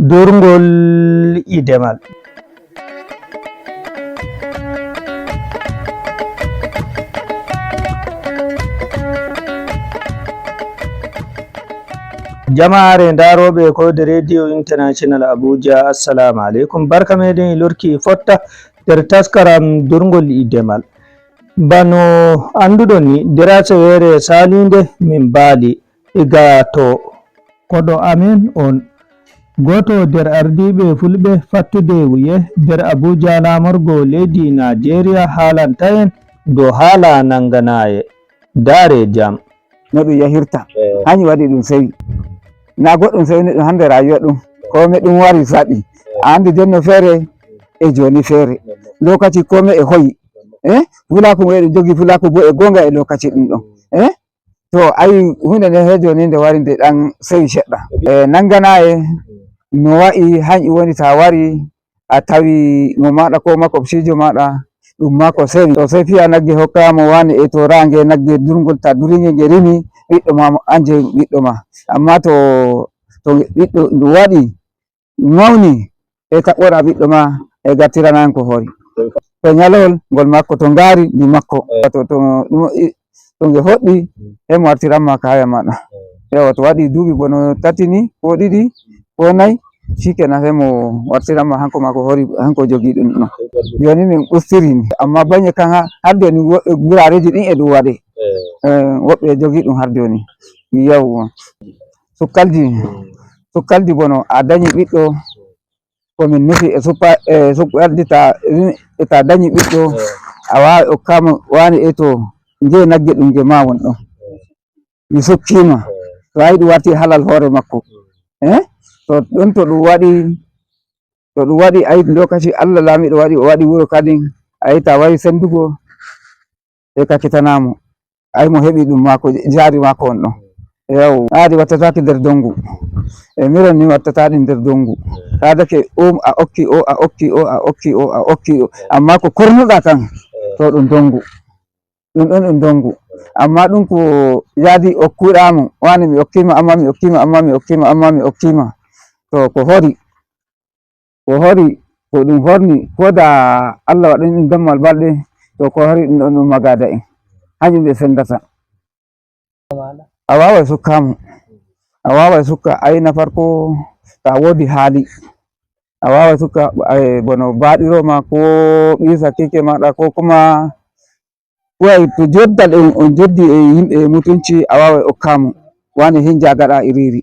Durngol Idemal. Jama'are daroɓe Kode Radio International Abuja, assalamu alaikum. Barka meɗen lurki fotta nder taskaram Durngol Idemal. Bano anduɗon ni dirase were salinde min baali iga to koɗo amin on goto nder ardiɓe fulɓe fattude wuye nder Abuja lamorgo leydi Nigeria haalanta en dow haala nanganaye dare jam no ɗum yahirta hanyi waɗi ɗum sewi na goɗɗum sewni ɗum hande rayuwa ɗum kome ɗum wari saɗi andi denno feere e joni feere lokaci kome e hoyi fulaku mo eɗum jogi fulaku bo e gonga e lokaci ɗum ɗon to ayi hunde nde he joni nde wari nde ɗan sewi seɗɗa nanganaye no wa'i hanƴi woni ta wari a tawi mo maɗa ko makobcijo maɗa ɗum ma ko sewi to sai fiya nagge hokkamo wani e to range nagge durgol ta duringe nge rimi ɓiɗɗo ma anje ɓiɗɗo ma amma to ɓiɗɗo ndu waɗi mawni e taɓɓoɗa ɓiɗɗo ma e gartiranani ko hoori to nyalowol ngol makko to ngari ndi makko to nge hoɗɗi e mo wartiranma kaya maɗa yawa to waɗi duuɓi bono tati ni ko ɗiɗi ko nayi shikenan sai mo wartiranma hanko ma ko hoori hanko jogi ɗum ɗon joni min ɓustirini amma bañe kan har joni gurareji ɗin e ɗum waɗe woɓɓe jogi ɗum har joni yawwa sukkalji bono a dañi ɓiɗɗo komin nufi e sukkalji ta dañi ɓiɗɗo a wawi okkamo wani e to nge nagge ɗum nge ma won ɗon mi sukkima to ayi ɗum warti halal hoore makko to ɗon to ɗum waɗi ayi lokaci Allah lamiɗo waɗi o waɗi wuro kadin ayi ta wari sendugo e kakkitanamo ayi mo heɓi ɗum mako jari mako on ɗon yaw aadi wattataki nder dongu e miron ni wattataɗi nder dongu kadake a okki o a okki o a okki o a okki o amma ko kornuɗa kan to ɗum dongu ɗum ɗon ɗum dongu amma ɗum ko yaadi okkuɗamo wani mi okkima amma mi okkima amma mi okkima amma mi okkima to ko hori ko ɗum horni ko da Allah waɗani ɗum dammal balɗe to ko hori ɗum ɗon ɗum magada en hañum ɓe sendata a wawai sukkamo a wawai sukka ayna farko ta wodi haali a wawai sukka bono baɗiroma ko ɓisa keke maɗa ko kuma way to joddal on joddi e yimɓe mutunci a wawai okkamo wani hin jagaɗa iriri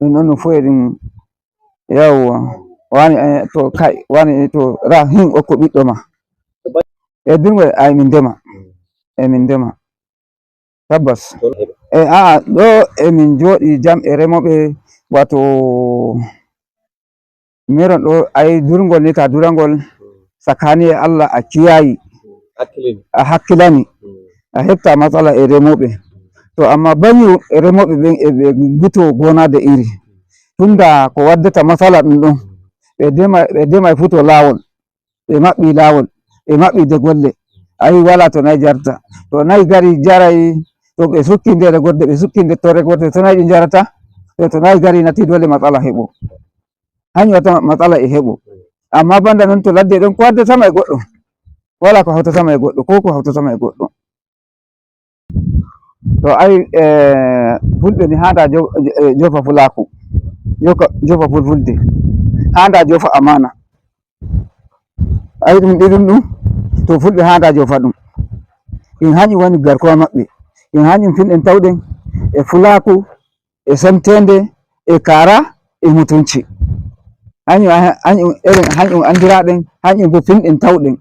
ɗum ɗon ɗum fu e ɗum yawwa wani to kai wani to ra hin okko ɓiɗɗo ma e durgol ay min ndema tabbas ɗo emin joɗi jam e remoɓe wato miron ɗo ayi durgol ni ta durangol sakani e Allah a kiyayi a hakkilani a hefta matsala e remoɓe to amma bañi e remoɓe ɓen eɓe guto gonade iri tunda ko waddata matsala ɗum ɗon ɓe demai fu to lawol ɓe maɓɓi lawol ɓe maɓɓi degolle ayi wala to nayi jarta to nayi gari jarai to ɓe sukki nder gorde ɓe sukki nder tore gorde to nayi ɗi jarata to nayi gari nati dole matsala heɓo hanyu wata matsala e heɓo amma banda non to ladde ɗon ko waddatama e goɗɗo wala ko hawtatama e goɗɗo ko hawtatama e goɗɗo to ayi fulɓe ni handa jofa fulaku jofa fulfulde handa jofa amana ayi ɗum ɗiɗum ɗum to fulɓe handa jofa ɗum in hañum woni garkuwa maɓɓe in hañum finɗen tawɗen e fulaku e semtende e kara e mutunci hañum andiraɗen hañum bo finɗen tawɗen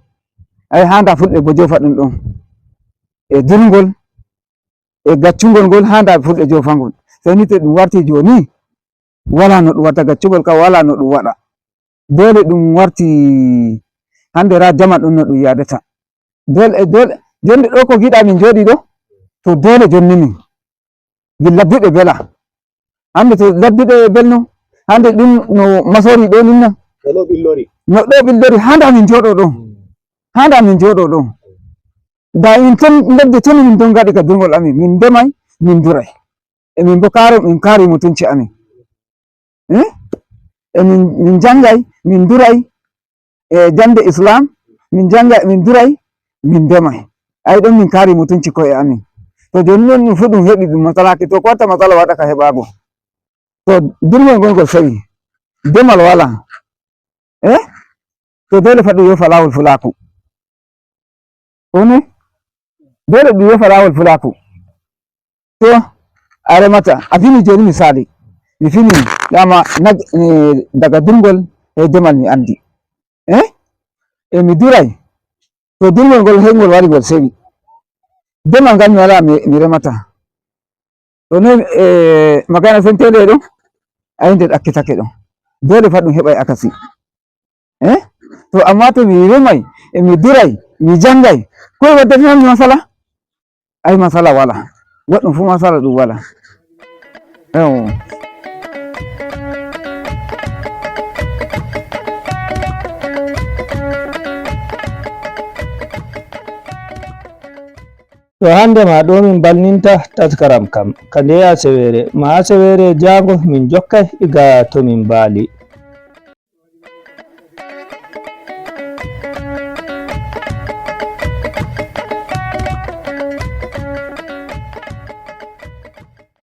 ay handa fulɓe bo jofa ɗum ɗon e durgol e gaccugol ngol handa fulɓe jofangol so ni to ɗum warti joni wala no ɗum watta gaccugol kam wala no ɗum waɗa dole ɗum warti hande ra jaman ɗum no ɗum yadata dole jonde ɗo ko giɗa min joɗi ɗo to dole jonni min gil labduɗe bela hande to labduɗe belno hande ɗum no masori ɗo ninna no ɗo ɓillori handa min joɗo ɗon da in tan ledde tan min don gaɗi ka durgol amin min ndemai min durai e min bo min kari mutunci amin min jangay min duray e jande islam, min jangay min duray min ndemay. Ai ɗon min kari mutunci ko'e amin. To joni non ɗum fu ɗum heɓi ɗum masalaki, to ko watta masala waɗa ka heɓago. To durngol ngol sewi, demal wala, to dole fa ɗum yofa lawol fulaku. One dole ɗum yofa lawol fulaku. To a remata, a fini joni misali, mi fini dama daga durngol e demal mi andi. E mi duray, to durngol ngol heyngol wari ngol sewi. Demal ngal mi wala mi remata. To noy magana fentede ɗo, ai nde ɗakkitake ɗon. Dole fa ɗum heɓay akasi. To amma to mi remay e mi duray mi jangay, koye waddatinami masala? Ai masala wala, goɗɗum fu masala ɗum wala. To hande ma ɗo min balninta taskaram kam ka nde asewere ma asewere jango min jokkay iga to min baali.